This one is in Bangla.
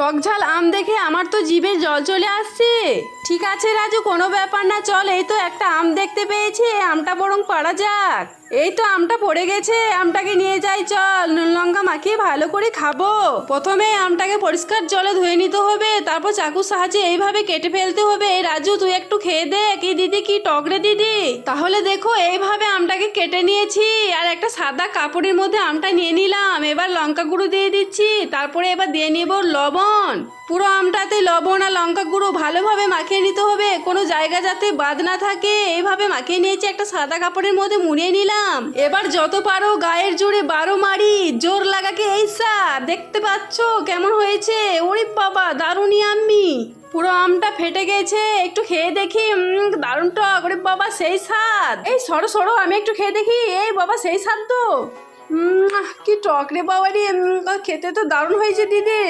টক ঝাল আম দেখে আমার তো জিভে জল চলে আসছে। ঠিক আছে রাজু, কোনো ব্যাপার না, চল এই তো একটা আম দেখতে পেয়েছি, আমটা বরং পাড়া যাক। এই তো আমটা পড়ে গেছে, আমটাকে নিয়ে যাই, চল নুন লঙ্কা মাখিয়ে ভালো করে খাবো। প্রথমে আমটাকে পরিষ্কার জলে ধুয়ে নিতে হবে, তারপর চাকুর সাহায্যে এইভাবে কেটে ফেলতে হবে। রাজু তুই একটু খেয়ে দে, কি দিদি কি টক রে দিদি। তাহলে দেখো এইভাবে আমটাকে কেটে নিয়েছি, আর একটা সাদা কাপড়ের মধ্যে আমটা নিয়ে নিলাম। এবার লঙ্কা গুঁড়ো দিয়ে দিচ্ছি, তারপরে এবার দিয়ে নিব লবণ। পুরো আমটাতে লবণ আর লঙ্কা গুঁড়ো ভালোভাবে মাখিয়ে নিতে হবে, কোনো জায়গা যাতে বাদ না থাকে। এইভাবে মাখিয়ে নিয়েছি, একটা সাদা কাপড়ের মধ্যে মুড়িয়ে নিলাম। এবার যত পারো গায়ের জোরে 12 মারি, জোর লাগাকে এই স্যার দেখতে পাচ্ছ কেমন হয়েছে? ওরে বাবা দারুণই আম্মি, পুরো আমটা ফেটে গেছে, একটু খেয়ে দেখি। দারুণ টক, ওরে বাবা সেই স্বাদ। এই সরো সরো, আমি একটু খেয়ে দেখি। এই বাবা সেই স্বাদ তো, কি টক রে বাবা রে, খেতে তো দারুণ হয়েছে দিদি।